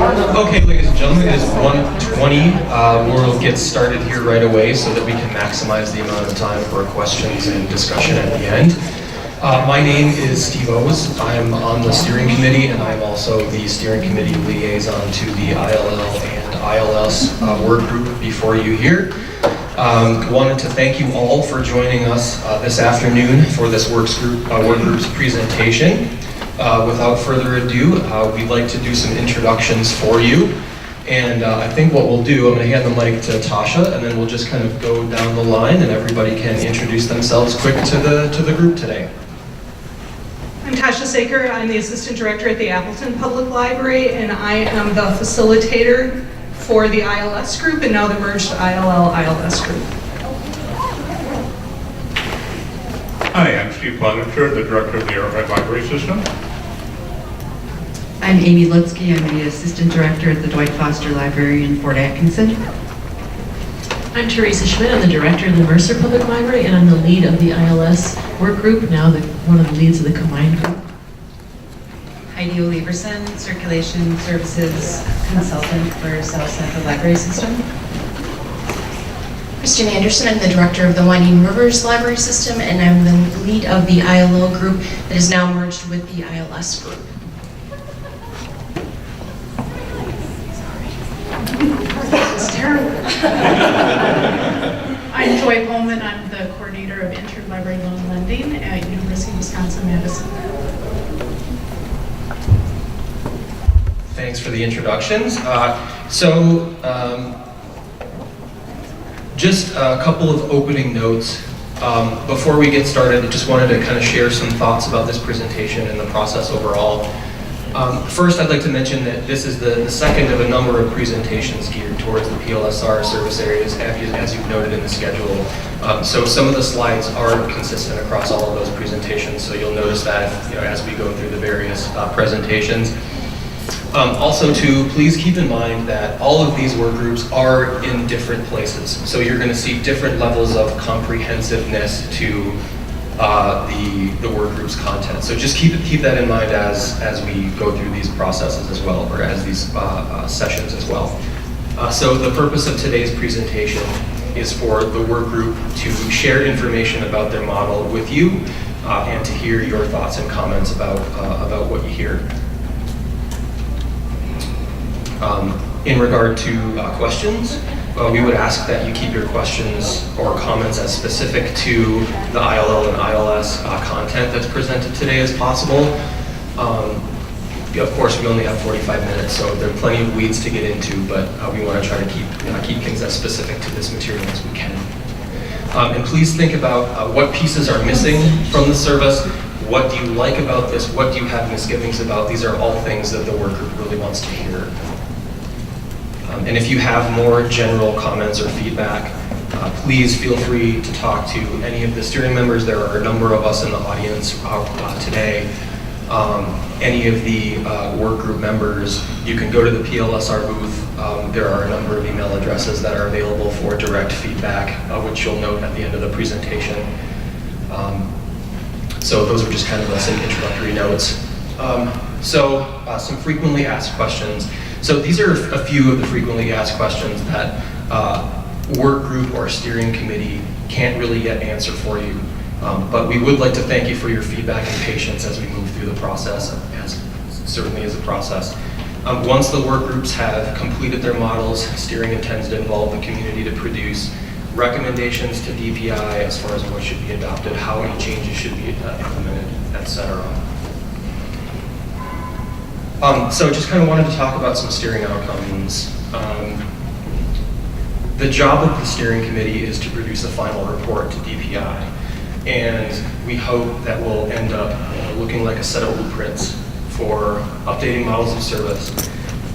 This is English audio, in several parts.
Okay, ladies and gentlemen, it is 1:20. We'll get started here right away so that we can maximize the amount of time for questions and discussion at the end. My name is Steve Owes. I'm on the steering committee, and I'm also the steering committee liaison to the ILL and ILS work group before you here. Wanted to thank you all for joining us this afternoon for this work group's presentation. Without further ado, we'd like to do some introductions for you. And I think what we'll do, I'm going to hand the mic to Tasha, and then we'll just kind of go down the line and everybody can introduce themselves quick to the group today. I'm Tasha Saker. I'm the Assistant Director at the Appleton Public Library, and I am the facilitator for the ILS group and now the merged ILL-ILS group. Hi, I'm Steve Planinger, the Director of the Arrowhead Library System. I'm Amy Lutsky. I'm the Assistant Director at the Dwight Foster Library in Fort Atkinson. I'm Teresa Schmidt. I'm the Director of the Mercer Public Library, and I'm the lead of the ILS work group, now one of the leads of the combined group. Heidi Oliverson, Circulation Services Consultant for South Central Library System. Kristen Anderson, I'm the Director of the Winding Rivers Library System, and I'm the lead of the ILO group that is now merged with the ILS group. I'm Joy Pullman. I'm the coordinator of interlibrary loan lending at University of Wisconsin-Madison. Thanks for the introductions. Just a couple of opening notes. Before we get started, I just wanted to kind of share some thoughts about this presentation and the process overall. First, I'd like to mention that this is the second of a number of presentations geared towards the PLSR service areas, as you've noted in the schedule. So some of the slides are consistent across all of those presentations, so you'll notice that as we go through the various presentations. Also, please keep in mind that all of these work groups are in different places. So you're going to see different levels of comprehensiveness to the work group's content. So just keep that in mind as we go through these processes as well, or as these sessions as well. So the purpose of today's presentation is for the work group to share information about their model with you and to hear your thoughts and comments about what you hear. In regard to questions, we would ask that you keep your questions or comments as specific to the ILL and ILS content that's presented today as possible. Of course, we only have 45 minutes, so there are plenty of weeds to get into, but we want to try to keep things as specific to this material as we can. And please think about what pieces are missing from the service. What do you like about this? What do you have misgivings about? These are all things that the work group really wants to hear. And if you have more general comments or feedback, please feel free to talk to any of the steering members. There are a number of us in the audience today. Any of the work group members, you can go to the PLSR booth. There are a number of email addresses that are available for direct feedback, which you'll note at the end of the presentation. So those are just kind of some introductory notes. Some frequently asked questions. So these are a few of the frequently asked questions that work group or steering committee can't really yet answer for you. But we would like to thank you for your feedback and patience as we move through the process, as certainly as a process. Once the work groups have completed their models, steering intends to involve the community to produce recommendations to DPI as far as what should be adopted, how any changes should be implemented, etc. So just kind of wanted to talk about some steering outcomes. The job of the steering committee is to produce a final report to DPI, and we hope that will end up looking like a set of blueprints for updating models of service.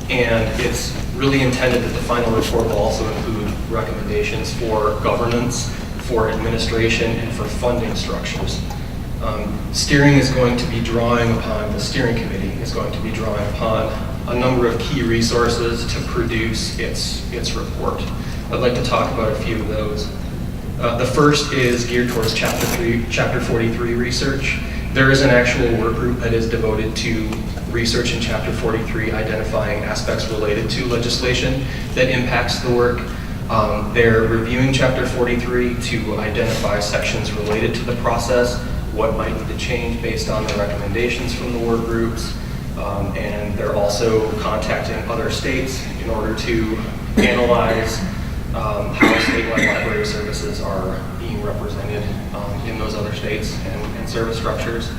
And it's really intended that the final report will also include recommendations for governance, for administration, and for funding structures. Steering is going to be drawing upon, the steering committee is going to be drawing upon a number of key resources to produce its report. I'd like to talk about a few of those. The first is geared towards Chapter 43 research. There is an actual work group that is devoted to research in Chapter 43, identifying aspects related to legislation that impacts the work. They're reviewing Chapter 43 to identify sections related to the process, what might need to change based on the recommendations from the work groups. And they're also contacting other states in order to analyze how statewide library services are being represented in those other states and service structures.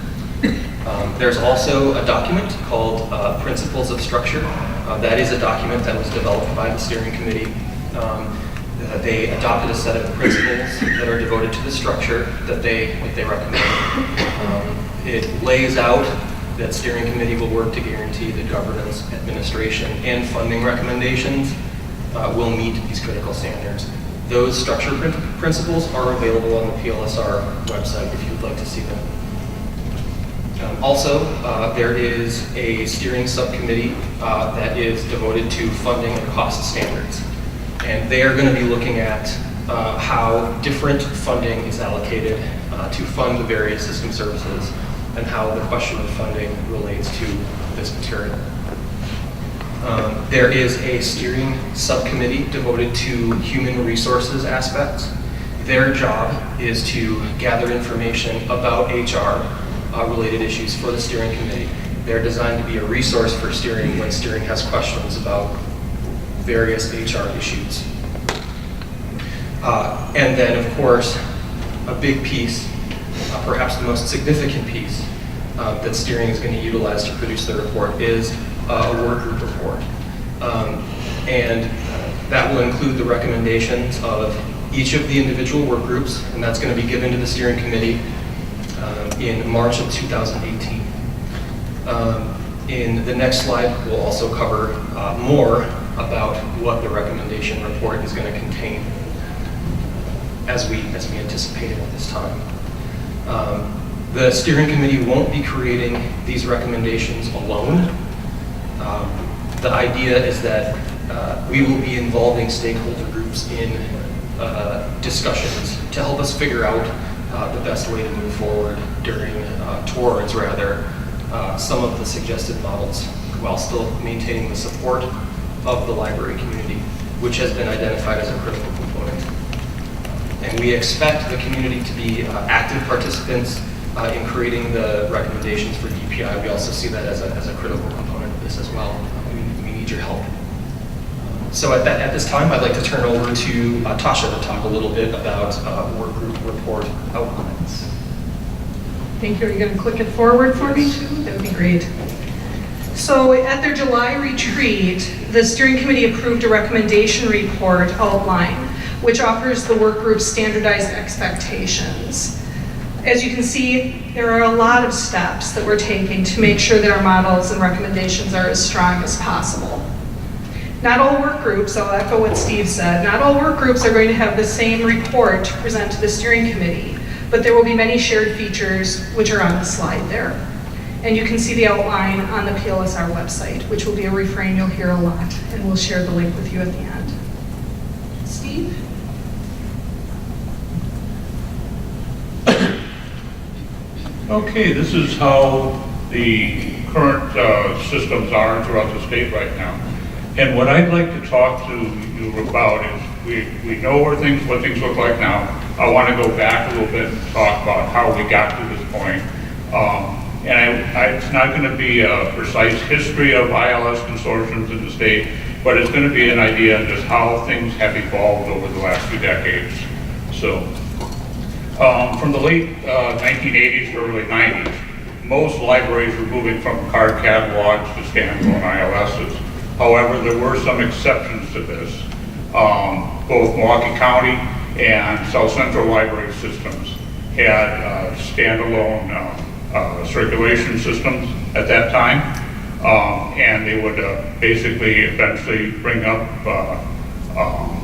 There's also a document called Principles of Structure. That is a document that was developed by the steering committee. They adopted a set of principles that are devoted to the structure that they recommend. It lays out that steering committee will work to guarantee the governance, administration, and funding recommendations will meet these critical standards. Those structure principles are available on the PLSR website if you'd like to see them. Also, there is a steering subcommittee that is devoted to funding and cost standards. And they are going to be looking at how different funding is allocated to fund the various system services and how the question of funding relates to this material. There is a steering subcommittee devoted to human resources aspects. Their job is to gather information about HR related issues for the steering committee. They're designed to be a resource for steering when steering has questions about various HR issues. And then, of course, a big piece, perhaps the most significant piece that steering is going to utilize to produce the report is a work group report. And that will include the recommendations of each of the individual work groups, and that's going to be given to the steering committee in March of 2018. In the next slide, we'll also cover more about what the recommendation report is going to contain as we anticipated at this time. The steering committee won't be creating these recommendations alone. The idea is that we will be involving stakeholder groups in discussions to help us figure out the best way to move forward towards some of the suggested models while still maintaining the support of the library community, which has been identified as a critical component. And we expect the community to be active participants in creating the recommendations for DPI. We also see that as a critical component of this as well. We need your help. So at this time, I'd like to turn over to Tasha to talk a little bit about work group report outlines. Thank you. Are you going to click it forward for me too? That would be great. So at their July retreat, the steering committee approved a recommendation report outline, which offers the work group's standardized expectations. As you can see, there are a lot of steps that we're taking to make sure that our models and recommendations are as strong as possible. Not all work groups, I'll echo what Steve said, not all work groups are going to have the same report to present to the steering committee, but there will be many shared features which are on the slide there. And you can see the outline on the PLSR website, which will be a refrain you'll hear a lot, and we'll share the link with you at the end. Steve? Okay, this is how the current systems are throughout the state right now. And what I'd like to talk to you about is we know what things look like now. I want to go back a little bit and talk about how we got to this point. It's not going to be a precise history of ILS consortiums in the state, but it's going to be an idea of just how things have evolved over the last few decades. So, from the late 1980s to early 90s, most libraries were moving from card catalogs to standalone ILSs. However, there were some exceptions to this. Both Milwaukee County and South Central library systems had standalone circulation systems at that time, and they would basically eventually bring up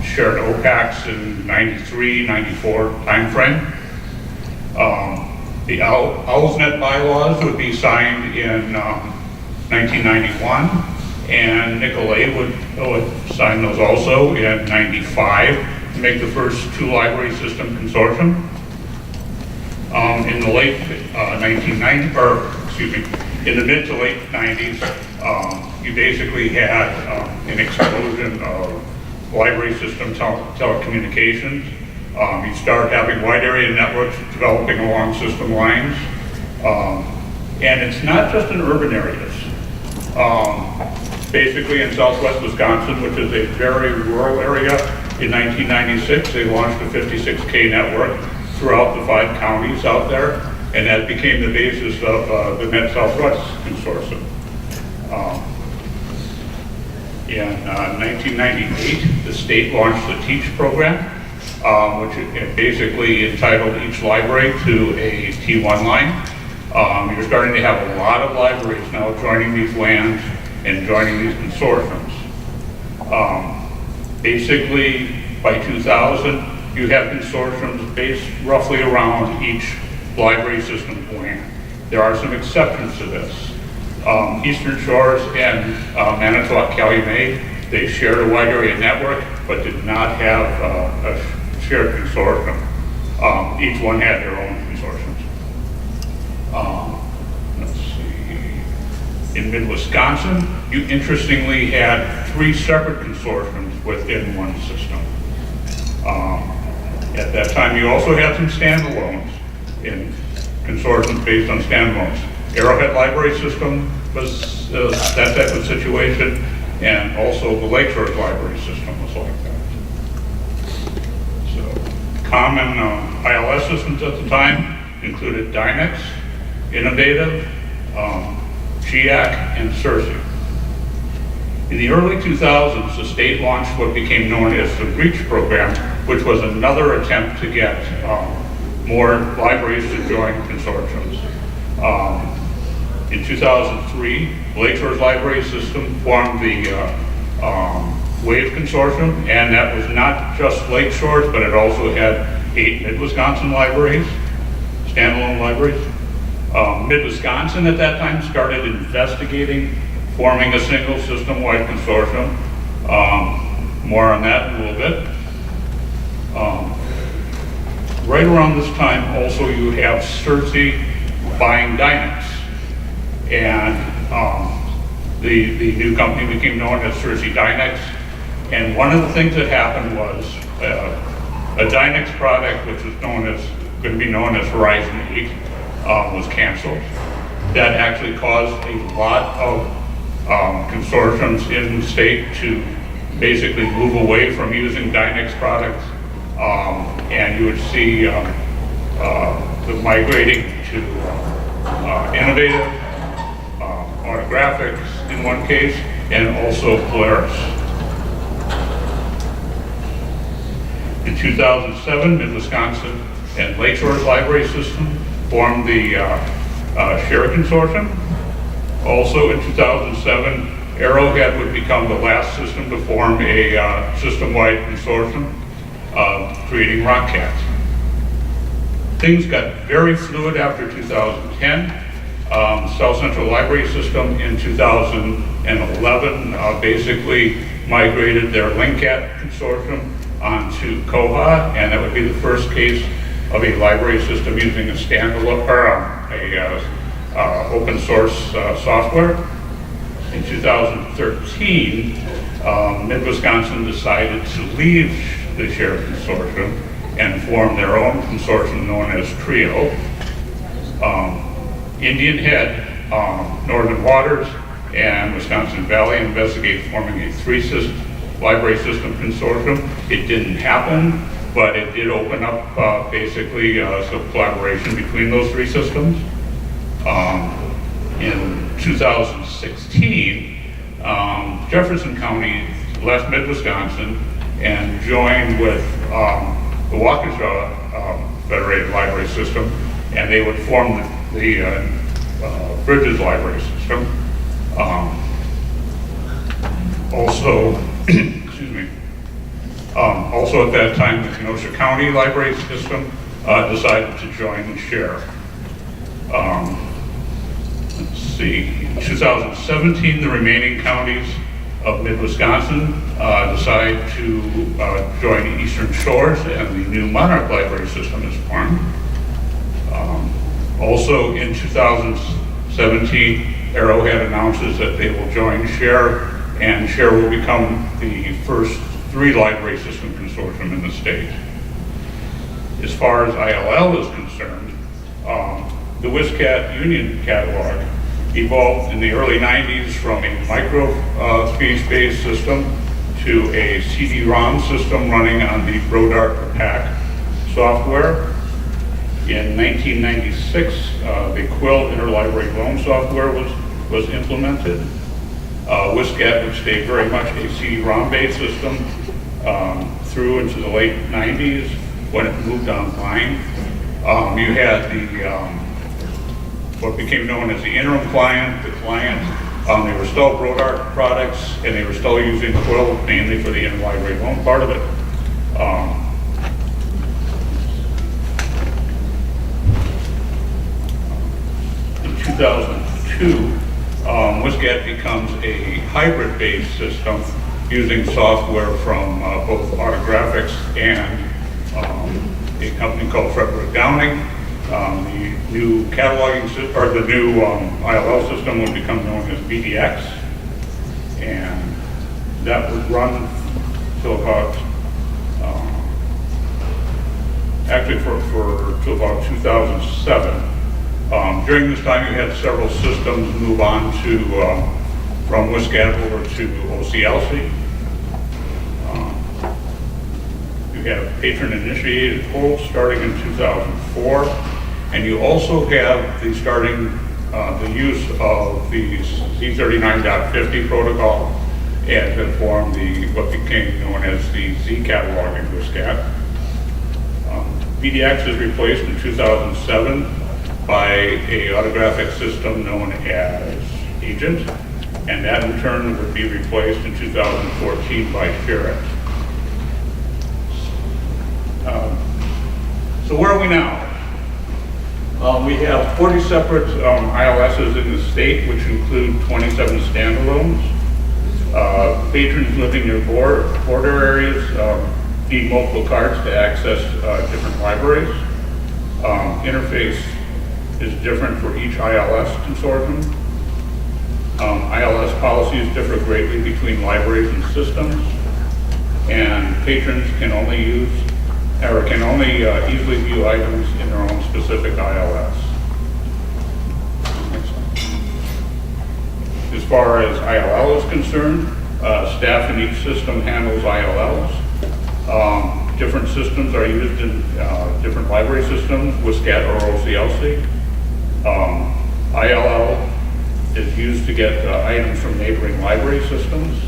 shared OPACs in 93, 94 timeframe. The OWLSnet bylaws would be signed in 1991, and Nicolay would sign those also in 95 to make the first two library system consortium. In the late 1990s, or excuse me, in the mid to late 90s, you basically had an explosion of library system telecommunications. You start having wide area networks developing along system lines. And it's not just in urban areas. Basically in southwest Wisconsin, which is a very rural area, in 1996, they launched a 56K network throughout the 5 counties out there, and that became the basis of the Met Southwest Consortium. In 1998, the state launched the TEACH program, which it basically entitled each library to a T1 line. You're starting to have a lot of libraries now joining these LANs and joining these consortiums. Basically, by 2000, you have consortiums based roughly around each library system plan. There are some exceptions to this. Eastern Shores and Manitowoc-Calumet, they shared a wide area network, but did not have a shared consortium. Each one had their own consortiums. Let's see. In mid-Wisconsin, you interestingly had 3 separate consortiums within one system. At that time, you also had some standalones in consortiums based on standalones. Arrowhead Library System was that type of situation, and also the Lakeshore Library System was like that. So, common ILS systems at the time included Dynex, Innovative, GIAC, and CERSI. In the early 2000s, the state launched what became known as the REACH program, which was another attempt to get more libraries to join consortiums. In 2003, Lakeshore's library system formed the WAVE Consortium, and that was not just Lakeshore's, but it also had 8 Mid-Wisconsin libraries, standalone libraries. Mid-Wisconsin at that time started investigating forming a single system-wide consortium. More on that in a little bit. Right around this time, also you have CERSI buying Dynex. And the new company became known as CERSI Dynex. And one of the things that happened was a Dynex product, which was going to be known as Horizon 8, was canceled. That actually caused a lot of consortiums in the state to basically move away from using Dynex products. And you would see the migrating to Innovative, Autographics in one case, and also Polaris. In 2007, Mid-Wisconsin and Lakeshore's library system formed the Share Consortium. Also in 2007, Arrowhead would become the last system to form a system-wide consortium, creating Rockcat. Things got very fluid after 2010. South Central Library System in 2011 basically migrated their LinkCat consortium onto Koha, and that would be the first case of a library system using a standalone or open source software. In 2013, Mid-Wisconsin decided to leave the shared consortium and form their own consortium known as TRIO. Indian Head, Northern Waters, and Wisconsin Valley investigate forming a 3 library system consortium. It didn't happen, but it did open up basically some collaboration between those 3 systems. In 2016, Jefferson County left Mid-Wisconsin and joined with the Waukesha Federated Library System, and they would form the Bridges Library System. Also, excuse me. Also at that time, the Kenosha County Library System decided to join and share. Let's see, in 2017, the remaining counties of Mid-Wisconsin decide to join Eastern Shores, and the new Monarch Library System is formed. Also in 2017, Arrowhead announces that they will join SHARE, and SHARE will become the first 3 library system consortium in the state. As far as ILL is concerned, the WSCAT Union catalog evolved in the early 90s from a microfiche-based system to a CD-ROM system running on the Brodart PAC software. In 1996, the Quill interlibrary loan software was implemented. WSCAT would stay very much a CD-ROM-based system through into the late 90s when it moved online. You had the what became known as the interim client, the client. They were still Brodart products, and they were still using Quill mainly for the interlibrary loan part of it. In 2002, WSCAT becomes a hybrid-based system using software from both Autographics and a company called Frederick Downing. The new cataloging system, or the new ILL system would become known as VDX, and that would run till about, actually till about 2007. During this time, you had several systems move on to, from WSCAT over to OCLC. You have patron-initiated polls starting in 2004, and you also have the the use of the Z39.50 protocol and to form what became known as the Z catalog in WSCAT. VDX is replaced in 2007 by a autographic system known as Agent, and that in turn would be replaced in 2014 by Ferret. So where are we now? We have 40 separate ILSs in the state, which include 27 standalones. Patrons living near border areas need multiple cards to access different libraries. Interface is different for each ILS consortium. ILS policies differ greatly between libraries and systems, and patrons can only easily view items in their own specific ILS. As far as ILL is concerned, staff in each system handles ILLs. Different systems are used in different library systems, WSCAT or OCLC. ILL is used to get items from neighboring library systems.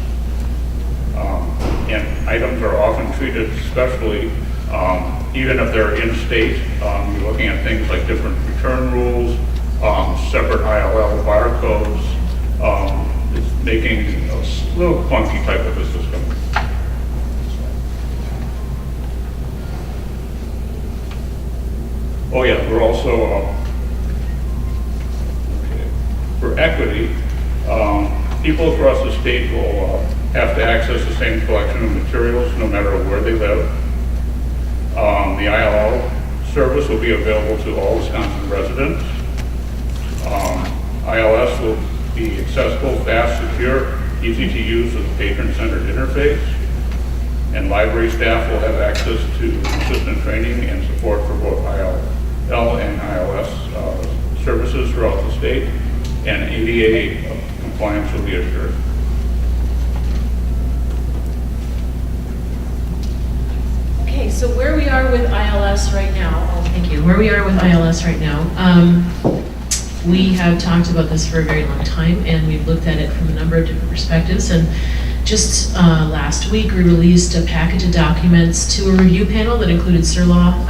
And items are often treated specially, even if they're in-state. You're looking at things like different return rules, separate ILL barcodes. It's making a little clunky type of a system. Oh yeah, we're also, for equity, people across the state will have to access the same collection of materials no matter where they live. The ILL service will be available to all Wisconsin residents. ILS will be accessible, fast, secure, easy to use with a patron-centered interface. And library staff will have access to consistent training and support for both ILL and ILS services throughout the state. And ADA compliance will be assured. Okay, so where we are with ILS right now, thank you, where we are with ILS right now, we have talked about this for a very long time, and we've looked at it from a number of different perspectives, and just last week we released a package of documents to a review panel that included SIRLAW.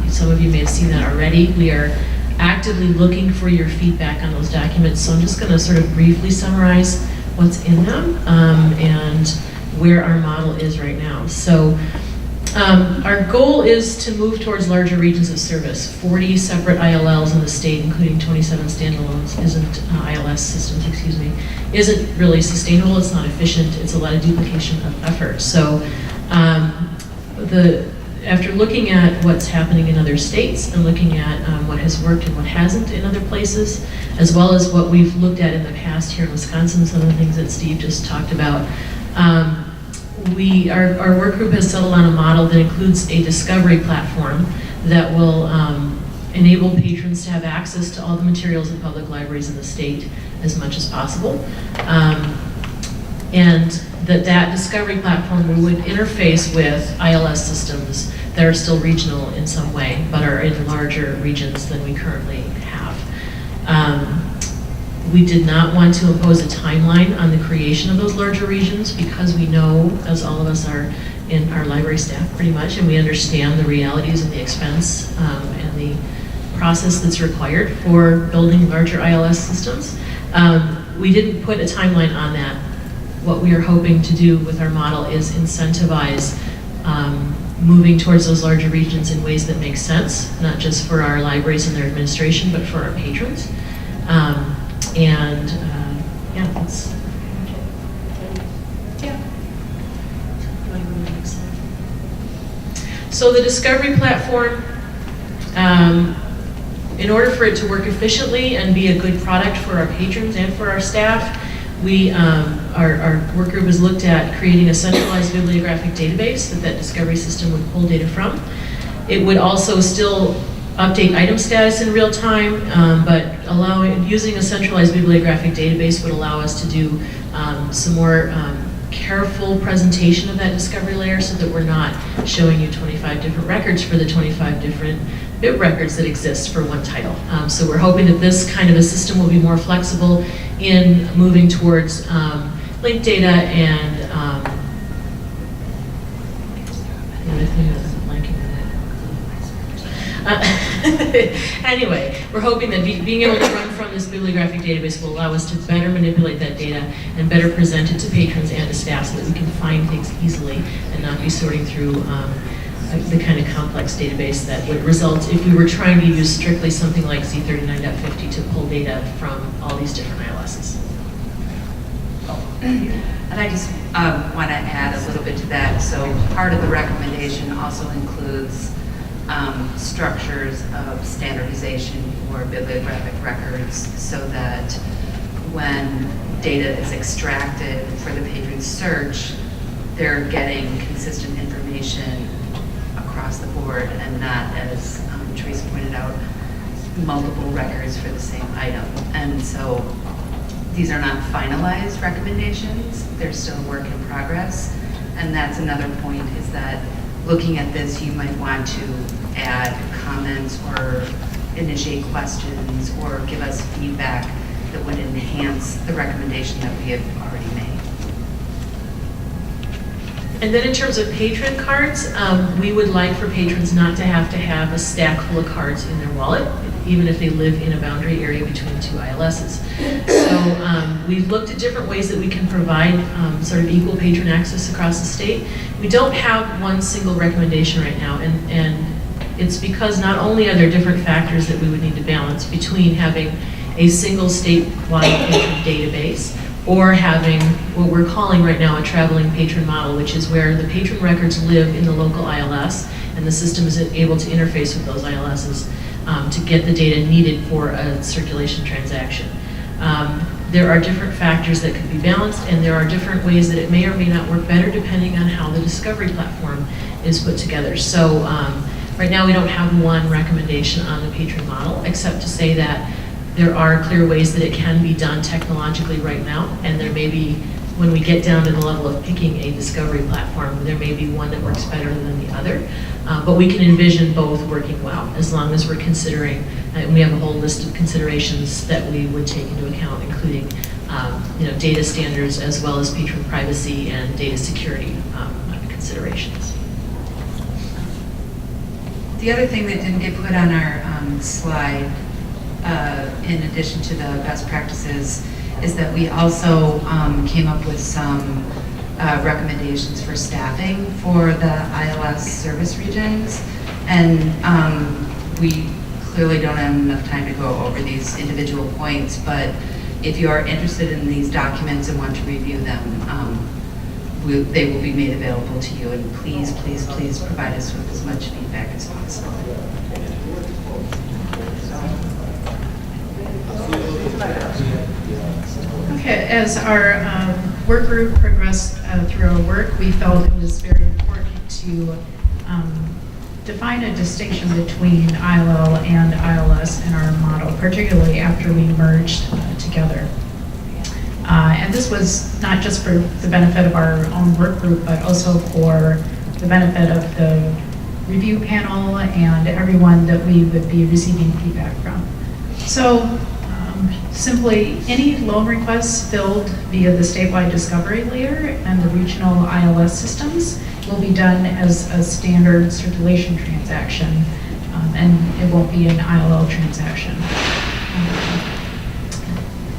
Some of you may have seen that already. We are actively looking for your feedback on those documents, so I'm just going to sort of briefly summarize what's in them and where our model is right now. So our goal is to move towards larger regions of service. 40 separate ILLs in the state, including 27 standalones, ILS systems, excuse me, isn't really sustainable, it's not efficient, it's a lot of duplication of effort. So after looking at what's happening in other states and looking at what has worked and what hasn't in other places, as well as what we've looked at in the past here in Wisconsin, some of the things that Steve just talked about, our work group has settled on a model that includes a discovery platform that will enable patrons to have access to all the materials in public libraries in the state as much as possible. And that discovery platform would interface with ILS systems that are still regional in some way, but are in larger regions than we currently have. We did not want to impose a timeline on the creation of those larger regions because we know, as all of us are in our library staff pretty much, and we understand the realities and the expense and the process that's required for building larger ILS systems. We didn't put a timeline on that. What we are hoping to do with our model is incentivize moving towards those larger regions in ways that make sense, not just for our libraries and their administration, but for our patrons. Yeah, that's. Yeah. So the discovery platform, in order for it to work efficiently and be a good product for our patrons and for our staff, our work group has looked at creating a centralized bibliographic database that discovery system would pull data from. It would also still update item status in real time, but using a centralized bibliographic database would allow us to do some more careful presentation of that discovery layer so that we're not showing you 25 different records for the 25 different bib records that exist for one title. So we're hoping that this kind of a system will be more flexible in moving towards linked data and the other thing that I'm blanking on. Anyway, we're hoping that being able to run from this bibliographic database will allow us to better manipulate that data and better present it to patrons and to staff so that we can find things easily and not be sorting through the kind of complex database that would result if we were trying to use strictly something like Z39.50 to pull data from all these different ILSs. And I just want to add a little bit to that. So part of the recommendation also includes structures of standardization for bibliographic records so that when data is extracted for the patron's search, they're getting consistent information across the board and not, as Teresa pointed out, multiple records for the same item. And so these are not finalized recommendations, they're still a work in progress. And that's another point, is that looking at this, you might want to add comments or initiate questions or give us feedback that would enhance the recommendation that we have already made. And then in terms of patron cards, we would like for patrons not to have a stack full of cards in their wallet, even if they live in a boundary area between two ILSs. So we've looked at different ways that we can provide sort of equal patron access across the state. We don't have one single recommendation right now, and it's because not only are there different factors that we would need to balance between having a single statewide patron database or having what we're calling right now a traveling patron model, which is where the patron records live in the local ILS and the system is able to interface with those ILSs to get the data needed for a circulation transaction. There are different factors that could be balanced, and there are different ways that it may or may not work better depending on how the discovery platform is put together. So right now we don't have one recommendation on the patron model, except to say that there are clear ways that it can be done technologically right now, and there may be, when we get down to the level of picking a discovery platform, there may be one that works better than the other. But we can envision both working well, as long as we're considering, and we have a whole list of considerations that we would take into account, including data standards as well as patron privacy and data security considerations. The other thing that didn't get put on our slide, in addition to the best practices, is that we also came up with some recommendations for staffing for the ILS service regions. And we clearly don't have enough time to go over these individual points, but if you are interested in these documents and want to review them, they will be made available to you, and please, please, please provide us with as much feedback as possible. Okay, as our work group progressed through our work, we felt it was very important to define a distinction between ILL and ILS in our model, particularly after we merged together. And this was not just for the benefit of our own work group, but also for the benefit of the review panel and everyone that we would be receiving feedback from. So simply, any loan requests filled via the statewide discovery layer and the regional ILS systems will be done as a standard circulation transaction, and it won't be an ILL transaction.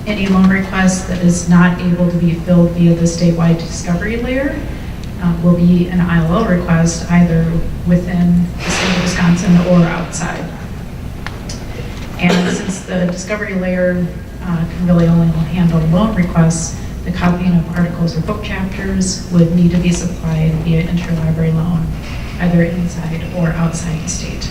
Any loan request that is not able to be filled via the statewide discovery layer will be an ILL request either within the state of Wisconsin or outside. And since the discovery layer can really only handle loan requests, the copying of articles or book chapters would need to be supplied via interlibrary loan, either inside or outside the state.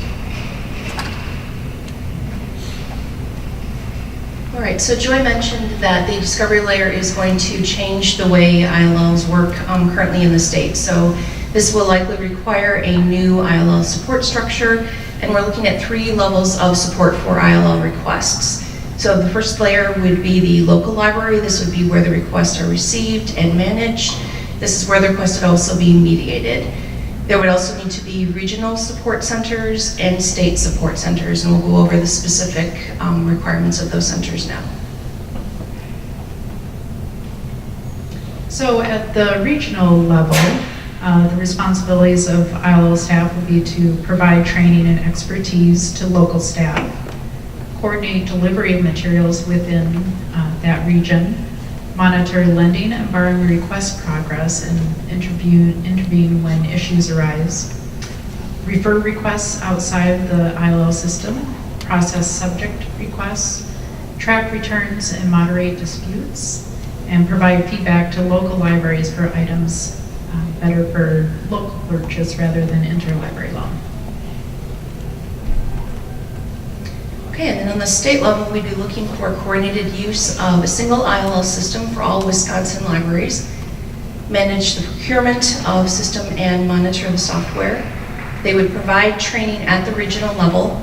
All right, so Joy mentioned that the discovery layer is going to change the way ILLs work currently in the state. So this will likely require a new ILL support structure, and we're looking at 3 levels of support for ILL requests. So the first layer would be the local library. This would be where the requests are received and managed. This is where the requests would also be mediated. There would also need to be regional support centers and state support centers, and we'll go over the specific requirements of those centers now. So at the regional level, the responsibilities of ILL staff will be to provide training and expertise to local staff, coordinate delivery of materials within that region, monitor lending and borrowing request progress, and intervene when issues arise, refer requests outside the ILL system, process subject requests, track returns and moderate disputes, and provide feedback to local libraries for items better for local purchase rather than interlibrary loan. Okay, and then on the state level, we'd be looking for coordinated use of a single ILL system for all Wisconsin libraries, manage the procurement of system and monitor the software. They would provide training at the regional level.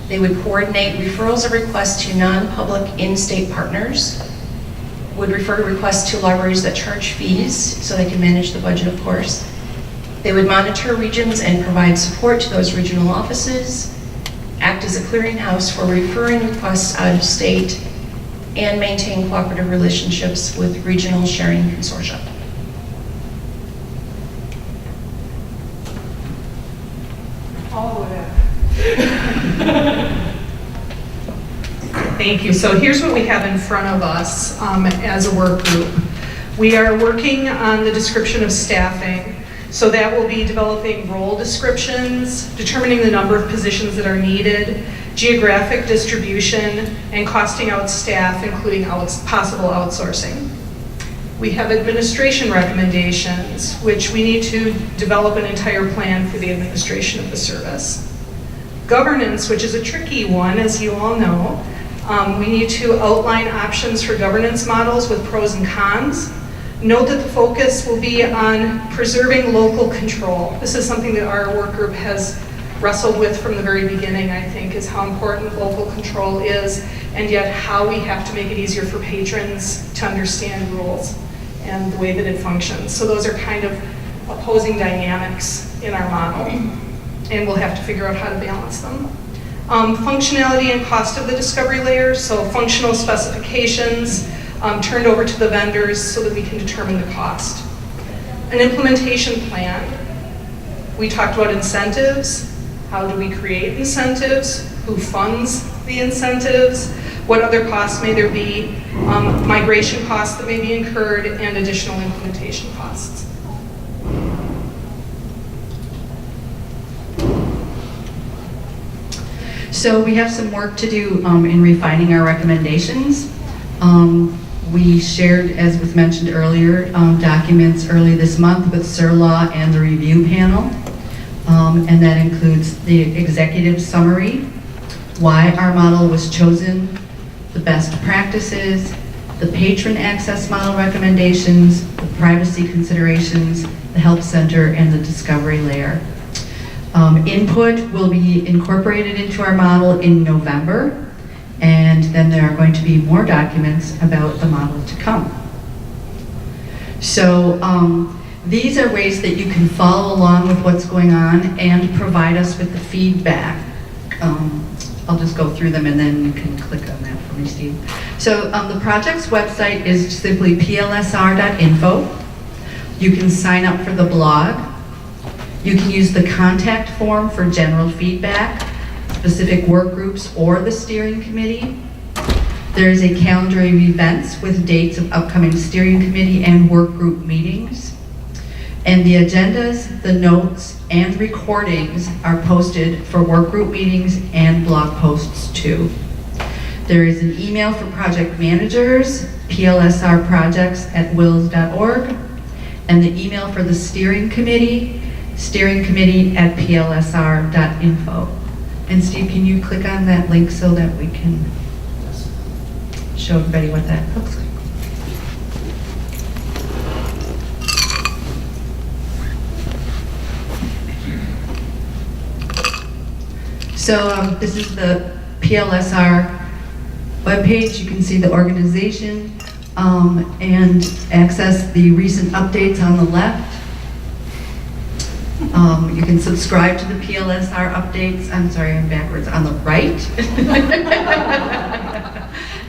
They would coordinate referrals of requests to non-public in-state partners, would refer requests to libraries that charge fees so they can manage the budget, of course. They would monitor regions and provide support to those regional offices, act as a clearinghouse for referring requests out of state, and maintain cooperative relationships with regional sharing consortia. All of that. Thank you. So here's what we have in front of us as a work group. We are working on the description of staffing. So that will be developing role descriptions, determining the number of positions that are needed, geographic distribution, and costing out staff, including possible outsourcing. We have administration recommendations, which we need to develop an entire plan for the administration of the service. Governance, which is a tricky one, as you all know. We need to outline options for governance models with pros and cons. Note that the focus will be on preserving local control. This is something that our work group has wrestled with from the very beginning, I think, is how important local control is, and yet how we have to make it easier for patrons to understand rules and the way that it functions. So those are kind of opposing dynamics in our model, and we'll have to figure out how to balance them. Functionality and cost of the discovery layer, so functional specifications, turned over to the vendors so that we can determine the cost. An implementation plan. We talked about incentives. How do we create incentives? Who funds the incentives? What other costs may there be? Migration costs that may be incurred, and additional implementation costs. So we have some work to do in refining our recommendations. We shared, as was mentioned earlier, documents early this month with SIR and the review panel. And that includes the executive summary, why our model was chosen, the best practices, the patron access model recommendations, the privacy considerations, the help center, and the discovery layer. Input will be incorporated into our model in November, and then there are going to be more documents about the model to come. So these are ways that you can follow along with what's going on and provide us with the feedback. I'll just go through them and then you can click on that for me, Steve. So the project's website is simply plsr.info. You can sign up for the blog. You can use the contact form for general feedback, specific work groups, or the steering committee. There is a calendar of events with dates of upcoming steering committee and work group meetings. And the agendas, the notes, and recordings are posted for work group meetings and blog posts too. There is an email for project managers, plsrprojects@wills.org, and the email for the steering committee at plsr.info. And Steve, can you click on that link so that we can show everybody what that looks like? So this is the PLSR webpage. You can see the organization and access the recent updates on the left. You can subscribe to the PLSR updates, I'm sorry, I'm backwards, on the right.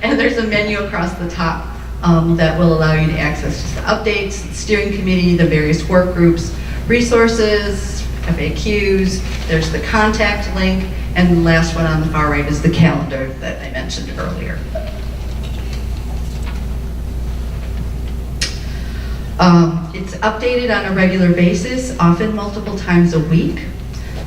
And there's a menu across the top that will allow you to access just the updates, the steering committee, the various work groups, resources, FAQs, there's the contact link, and the last one on the far right is the calendar that I mentioned earlier. It's updated on a regular basis, often multiple times a week.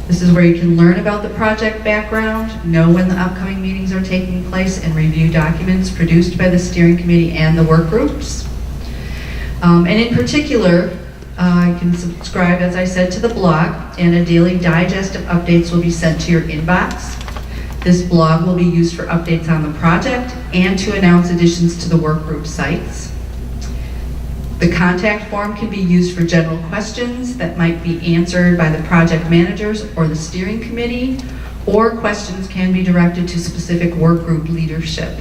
This is where you can learn about the project background, know when the upcoming meetings are taking place, and review documents produced by the steering committee and the work groups. And in particular, you can subscribe, as I said, to the blog, and a daily digest of updates will be sent to your inbox. This blog will be used for updates on the project and to announce additions to the work group sites. The contact form can be used for general questions that might be answered by the project managers or the steering committee, or questions can be directed to specific work group leadership.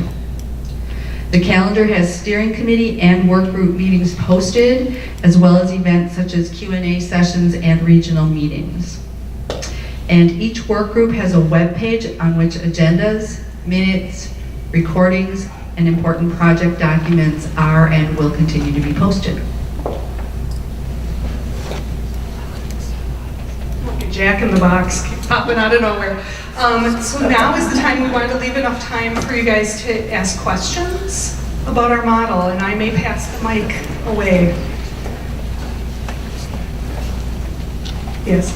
The calendar has steering committee and work group meetings posted, as well as events such as Q&A sessions and regional meetings. And each work group has a web page on which agendas, minutes, recordings, and important project documents are and will continue to be posted. Like a jack in the box keep popping out of nowhere. So now is the time we wanted to leave enough time for you guys to ask questions about our model, and I may pass the mic away. Yes.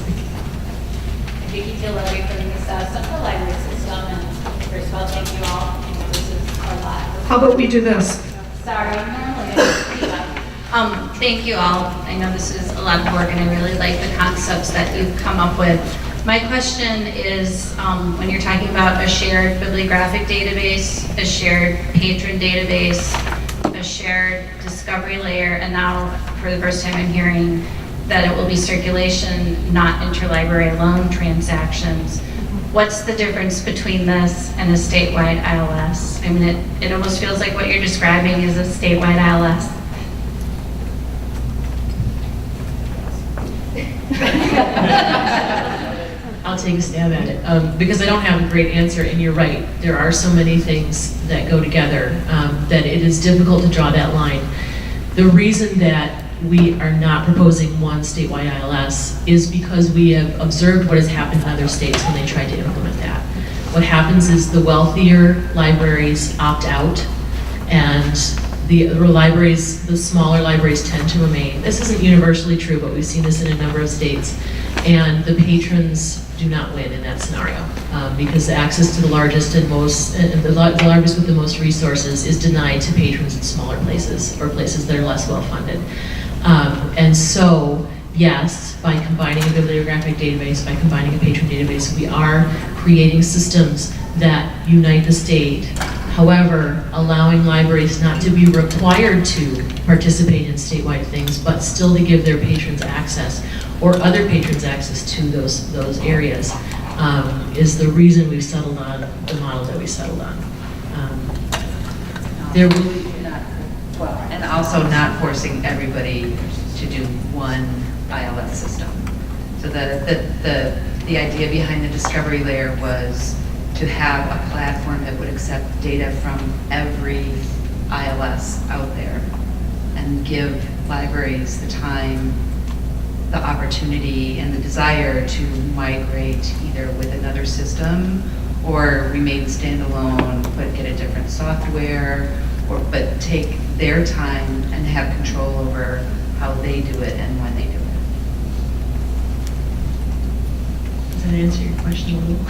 Vicki Tillery from the Central Library System, and first of all, thank you all. This is a lot. How about we do this? Sorry, thank you all. I know this is a lot of work, and I really like the concepts that you've come up with. My question is, when you're talking about a shared bibliographic database, a shared patron database, a shared discovery layer, and now for the first time I'm hearing that it will be circulation, not interlibrary loan transactions. What's the difference between this and a statewide ILS? I mean, it almost feels like what you're describing is a statewide ILS. I'll take a stab at it, because I don't have a great answer, and you're right. There are so many things that go together that it is difficult to draw that line. The reason that we are not proposing one statewide ILS is because we have observed what has happened in other states when they tried to implement that. What happens is the wealthier libraries opt out, and the libraries, the smaller libraries tend to remain. This isn't universally true, but we've seen this in a number of states. And the patrons do not win in that scenario, because access to the largest and most, the largest with the most resources is denied to patrons in smaller places or places that are less well-funded. And so, yes, by combining a bibliographic database, by combining a patron database, we are creating systems that unite the state. However, allowing libraries not to be required to participate in statewide things, but still to give their patrons access or other patrons access to those areas is the reason we've settled on the model that we settled on. There will be And also not forcing everybody to do one ILS system. So the idea behind the discovery layer was to have a platform that would accept data from every ILS out there and give libraries the time, the opportunity, and the desire to migrate either with another system or remain standalone but get a different software, but take their time and have control over how they do it and when they do it. Does that answer your question a little?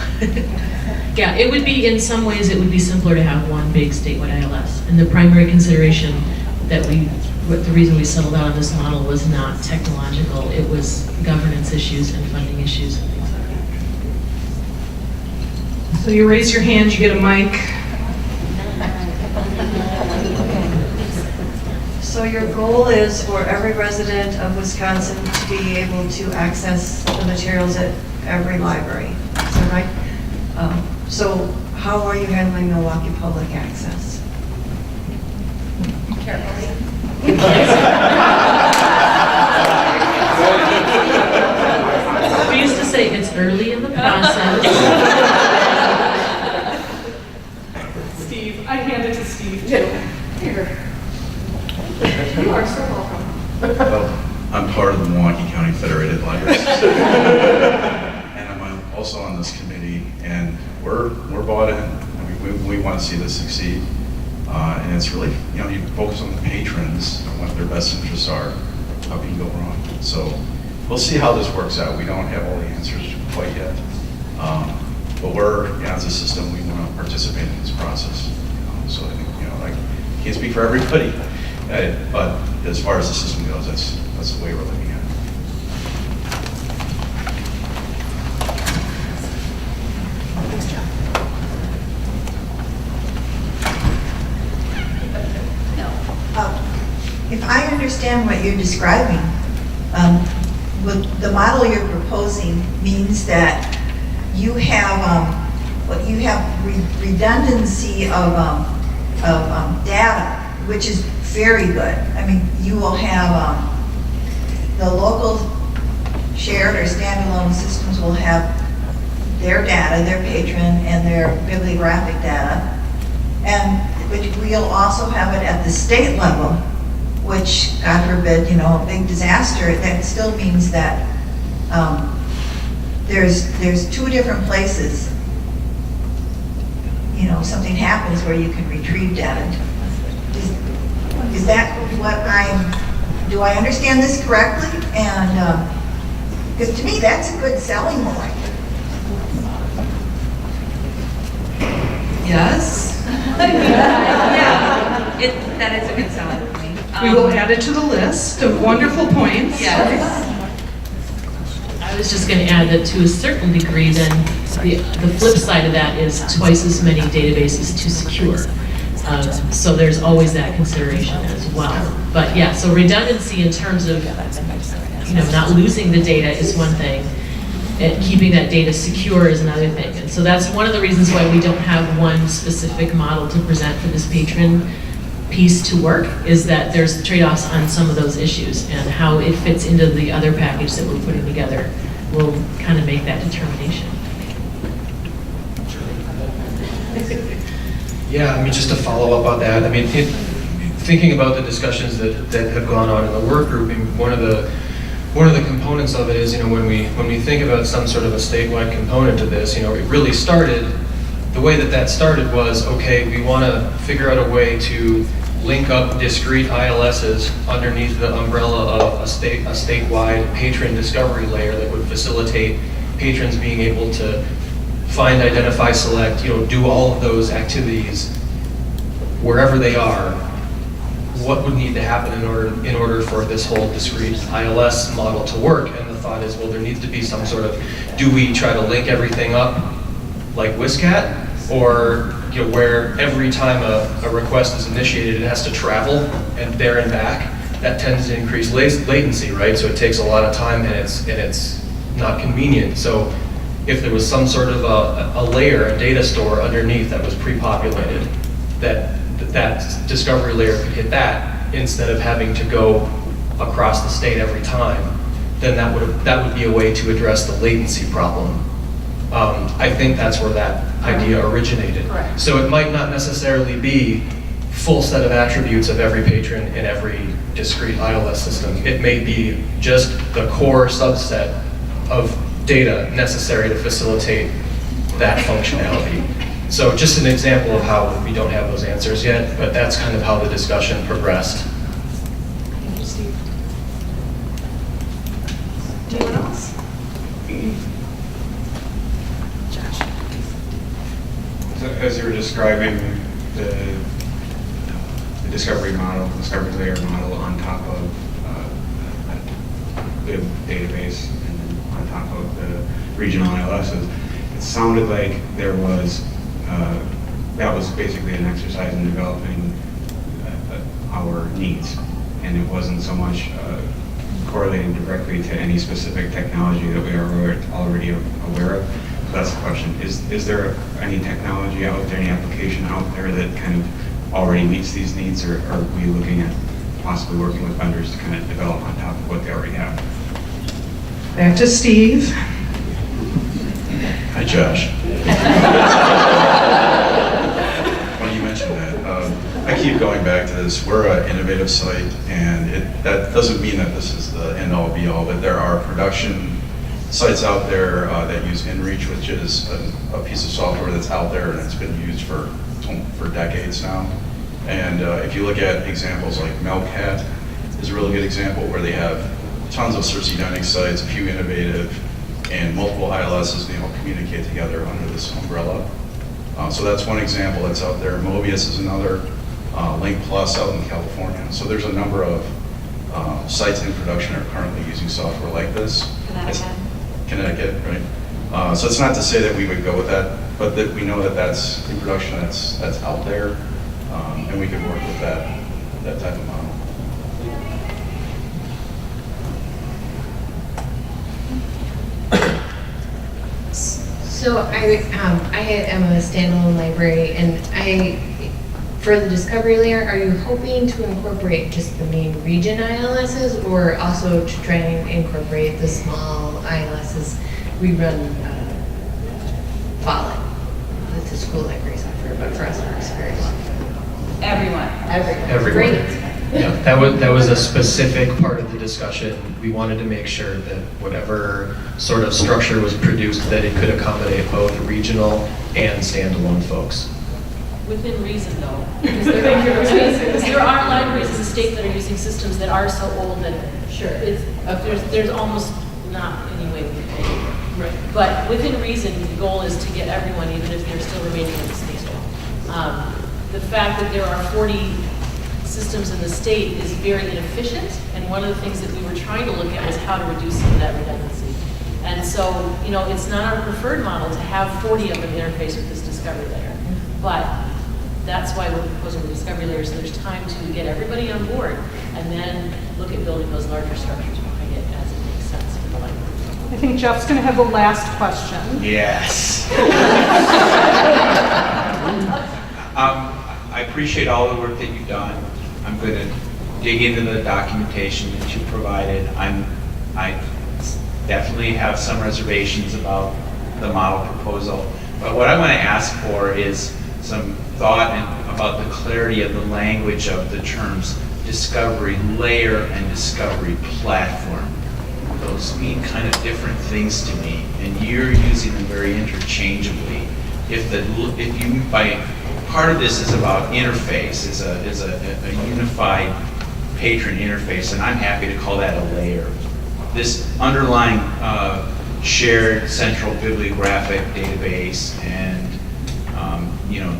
Yeah, it would be, in some ways, it would be simpler to have one big statewide ILS. And the primary consideration that the reason we settled out on this model was not technological, it was governance issues and funding issues and things like that. So you raise your hand, you get a mic. So your goal is for every resident of Wisconsin to be able to access the materials at every library, is that right? So how are you handling Milwaukee Public Access? We used to say it's early in the process. Steve, I hand it to Steve too. Here. You are so welcome. Well, I'm part of the Milwaukee County Federated Libraries. And I'm also on this committee, and we're bought in. I mean, we want to see this succeed. And it's really, you focus on the patrons and what their best interests are. How can you go wrong? So we'll see how this works out. We don't have all the answers quite yet. But as a system, we want to participate in this process. So I think, I can't speak for everybody. But as far as the system goes, that's the way we're looking at it. If I understand what you're describing, the model you're proposing means that you have redundancy of data, which is very good. I mean, you will have the local shared or standalone systems will have their data, their patron, and their bibliographic data, but we'll also have it at the state level, which, God forbid, a big disaster. That still means that there's two different places. Something happens where you can retrieve data. Is that do I understand this correctly? And, because to me, that's a good selling point. Yes. Yeah, that is a good selling point. We will add it to the list of wonderful points. Yes. I was just going to add that to a certain degree, then the flip side of that is twice as many databases to secure. So there's always that consideration as well. But yeah, so redundancy in terms of not losing the data is one thing, and keeping that data secure is another thing. And so that's one of the reasons why we don't have one specific model to present for this patron piece to work, is that there's trade-offs on some of those issues, and how it fits into the other package that we're putting together will kind of make that determination. Yeah, just to follow up on that, thinking about the discussions that have gone on in the work group, one of the components of it is, when we think about some sort of a statewide component to this, it really started, the way that started was, okay, we want to figure out a way to link up discrete ILSs underneath the umbrella of a statewide patron discovery layer that would facilitate patrons being able to find, identify, select, do all of those activities wherever they are, what would need to happen in order for this whole discrete ILS model to work? And the thought is, well, there needs to be some sort of, do we try to link everything up like WSCAT? Or where every time a request is initiated, it has to travel and there and back. That tends to increase latency, right? So it takes a lot of time and it's not convenient. So if there was some sort of a layer, a data store underneath that was pre-populated, that discovery layer could hit that instead of having to go across the state every time, then that would be a way to address the latency problem. I think that's where that idea originated. Correct. So it might not necessarily be full set of attributes of every patron in every discrete ILS system. It may be just the core subset of data necessary to facilitate that functionality. So just an example of how we don't have those answers yet, but that's kind of how the discussion progressed. Thank you, Steve. Anyone else? Josh? So as you were describing the discovery layer model on top of the database and then on top of the regional ILSs, it sounded like there was, that was basically an exercise in developing our needs. And it wasn't so much correlating directly to any specific technology that we are already aware of. So that's the question. Is there any technology out there, any application out there that kind of already meets these needs, or are we looking at possibly working with vendors to kind of develop on top of what they already have? Back to Steve. Hi, Josh. When you mentioned that, I keep going back to this. We're an innovative site, and that doesn't mean that this is the end-all be-all, but there are production sites out there that use InReach, which is a piece of software that's out there and it's been used for decades now. And if you look at examples like Melcat is a really good example where they have tons of search sites, a few innovative, and multiple ILSs, they all communicate together under this umbrella. So that's one example that's out there. Mobius is another, Link Plus out in California. So there's a number of sites in production are currently using software like this. Connecticut, right? So it's not to say that we would go with that, but that we know that that's in production, that's out there, and we can work with that type of model. So I am a standalone library, and for the discovery layer, are you hoping to incorporate just the main region ILSs, or also to try and incorporate the small ILSs? We run Follett, that's a school library software, but for us it works very well. Everyone. Great. Yeah, that was a specific part of the discussion. We wanted to make sure that whatever sort of structure was produced, that it could accommodate both regional and standalone folks. Within reason, though, because there are libraries in the state that are using systems that are so old that there's almost not any way we can make it. Right. But within reason, the goal is to get everyone, even if they're still remaining in the state. The fact that there are 40 systems in the state is very inefficient, and one of the things that we were trying to look at was how to reduce some of that redundancy. And so, it's not our preferred model to have 40 of them interface with this discovery layer. But that's why we're proposing the discovery layer, so there's time to get everybody on board and then look at building those larger structures behind it as it makes sense for the library. I think Jeff's going to have the last question. Yes. I appreciate all the work that you've done. I'm going to dig into the documentation that you provided. I definitely have some reservations about the model proposal, but what I want to ask for is some thought about the clarity of the language of the terms discovery layer and discovery platform. Those mean kind of different things to me, and you're using them very interchangeably. Part of this is about interface, is a unified patron interface, and I'm happy to call that a layer. This underlying shared central bibliographic database, and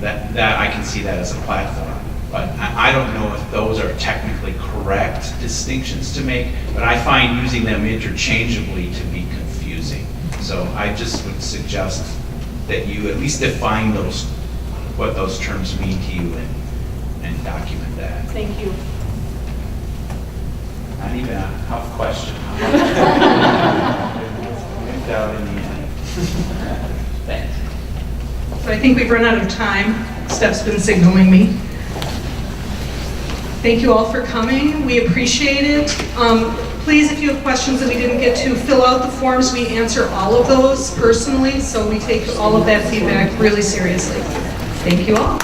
that I can see that as a platform. But I don't know if those are technically correct distinctions to make, but I find using them interchangeably to be confusing. So I just would suggest that you at least define those, what those terms mean to you, and document that. Thank you. Not even a tough question. Worked out in the end. Thanks. So I think we've run out of time. Steph's been signaling me. Thank you all for coming. We appreciate it. Please, if you have questions that we didn't get to, fill out the forms. We answer all of those personally, so we take all of that feedback really seriously. Thank you all.